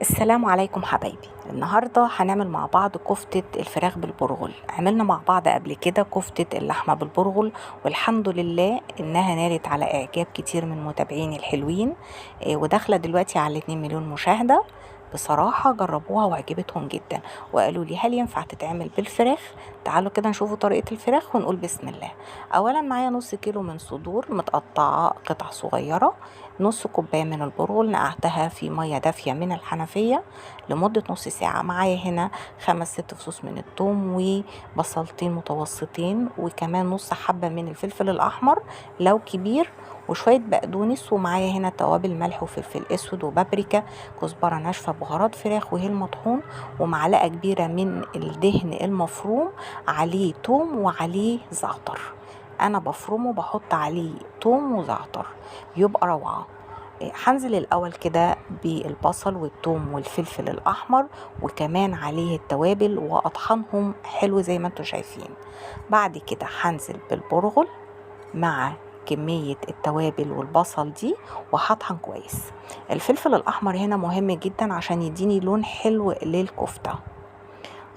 السلام عليكم حبايبي. النهاردة هنعمل مع بعض كفتة الفراخ بالبرغل. عملنا مع بعض قبل كده كفتة اللحمة بالبرغل، والحمد لله انها نالت على اعجاب كتير من متابعيني الحلوين، وداخلة دلوقتي على 2 مليون مشاهدة. بصراحة جربوها وعجبتهم جدا وقالوا لي هل ينفع تتعمل بالفراخ؟ تعالوا كده نشوفوا طريقة الفراخ ونقول بسم الله. اولا معايا نص كيلو من صدور متقطعة قطع صغيرة، نص كوباية من البرغل نقعتها في مية دافية من الحنفية لمدة نص ساعة. معايا هنا 5-6 فصوص من الثوم وبصلتين متوسطين، وكمان نص حبة من الفلفل الأحمر لو كبير، وشوية بقدونس، ومعايا هنا توابل ملح وفلفل اسود وبابريكا، كزبرة ناشفة، بهارات فراخ، وهيل مطحون، ومعلقة كبيرة من الدهن المفروم، عليه توم وعليه زعتر. انا بفرمه بحط عليه توم وزعتر بيبقى روعة. هنزل الاول كده بالبصل والثوم والفلفل الاحمر وكمان عليه التوابل واطحنهم حلو زي ما انتم شايفين. بعد كده هنزل بالبرغل مع كمية التوابل والبصل دي وهطحن كويس. الفلفل الاحمر هنا مهم جدا عشان يديني لون حلو للكفتة.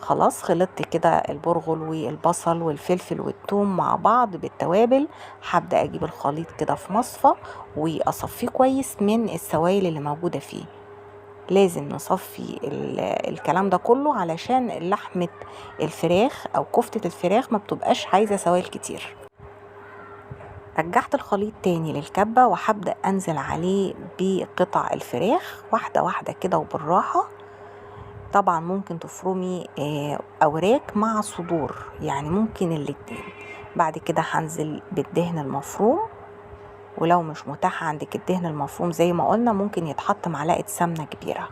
خلاص خلطت كده البرغل والبصل والفلفل والثوم مع بعض بالتوابل. هبدأ اجيب الخليط كده في مصفى واصفيه كويس من السوائل اللي موجودة فيه. لازم نصفي الكلام ده كله علشان لحمة الفراخ او كفتة الفراخ ما بتبقاش عايزة سوائل كتير. رجعت الخليط تاني للكبة وهبدأ انزل عليه بقطع الفراخ واحدة واحدة كده وبالراحة. طبعا ممكن تفرمي اوراق مع صدور، يعني ممكن الاتنين. بعد كده هنزل بالدهن المفروم، ولو مش متاح عندك الدهن المفروم زي ما قلنا ممكن يتحط معلقة سمنة كبيرة.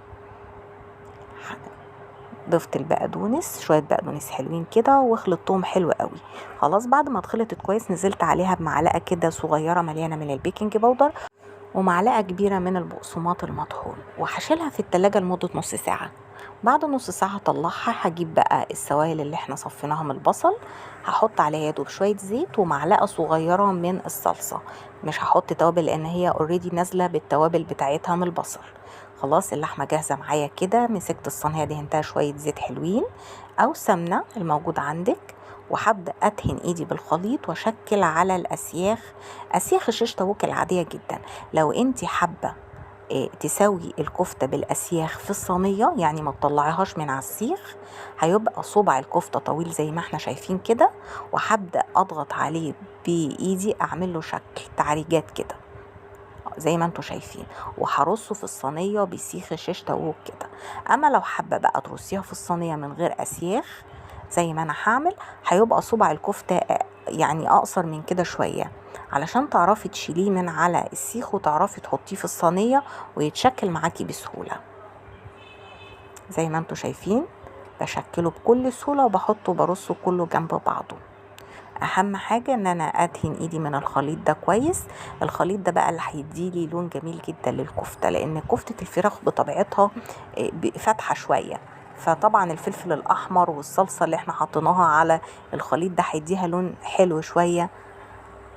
ضفت البقدونس، شوية بقدونس حلوين كده، وخلطتهم حلو قوي. خلاص بعد ما اتخلطت كويس نزلت عليها بمعلقة كده صغيرة مليانة من البيكنج باودر ومعلقة كبيرة من البقسماط المطحون، وهشيلها في التلاجة لمدة نص ساعة. بعد نص ساعة هطلعها، هجيب بقى السوائل اللي احنا صفيناها من البصل، هحط عليها يدوب شوية زيت ومعلقة صغيرة من الصلصة. مش هحط توابل لان هي اوريدي نازلة بالتوابل بتاعتها من البصل. خلاص اللحمة جاهزة معايا كده. مسكت الصينية دهنتها شوية زيت حلوين او سمنة الموجود عندك، وهبدأ أدهن إيدي بالخليط وأشكل على الأسياخ. أسياخ الشيش طاووق العادية جدا. لو انتي حابة تسوي الكفتة بالأسياخ في الصينية، يعني ما تطلعيهاش من على السيخ، هيبقى صبع الكفتة طويل زي ما احنا شايفين كده، وهبدأ أضغط عليه بإيدي أعمل له شكل تعريجات كده زي ما انتوا شايفين، وهرصه في الصينية بسيخ الشيش طاووق كده. اما لو حابة بقى ترصيها في الصينية من غير أسياخ زي ما انا هعمل، هيبقى صبع الكفتة يعني اقصر من كده شوية، علشان تعرفي تشيليه من على السيخ وتعرفي تحطيه في الصينية ويتشكل معاكي بسهولة. زي ما انتوا شايفين بشكله بكل سهولة وبحطه برصه كله جنب بعضه. اهم حاجة ان انا ادهن ايدي من الخليط ده كويس. الخليط ده بقى اللي هيديلي لون جميل جدا للكفتة، لان كفتة الفراخ بطبيعتها فاتحة شوية، فطبعا الفلفل الاحمر والصلصة اللي احنا حطيناها على الخليط ده هيديها لون حلو شوية.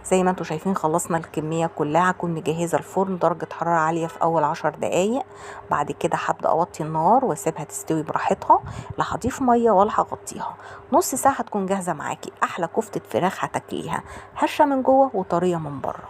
زي ما انتوا شايفين خلصنا الكمية كلها. هكون مجهزة الفرن درجة حرارة عالية في اول 10 دقايق. بعد كده هبدأ اوطي النار واسيبها تستوي براحتها، لا هضيف مية ولا هغطيها. نص ساعة هتكون جاهزة معاكي احلى كفتة فراخ هتاكليها، هشة من جوه وطرية من بره.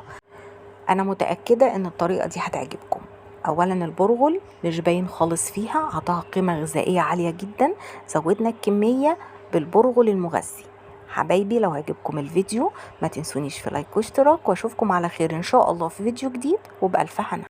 انا متأكدة ان الطريقة دي هتعجبكم. اولا البرغل مش باين خالص فيها، عطاها قيمة غذائية عالية جدا. زودنا الكمية بالبرغل المغذي. حبايبي لو عجبكم الفيديو ما تنسونيش في لايك واشتراك، واشوفكم على خير ان شاء الله في فيديو جديد وبألف هنا.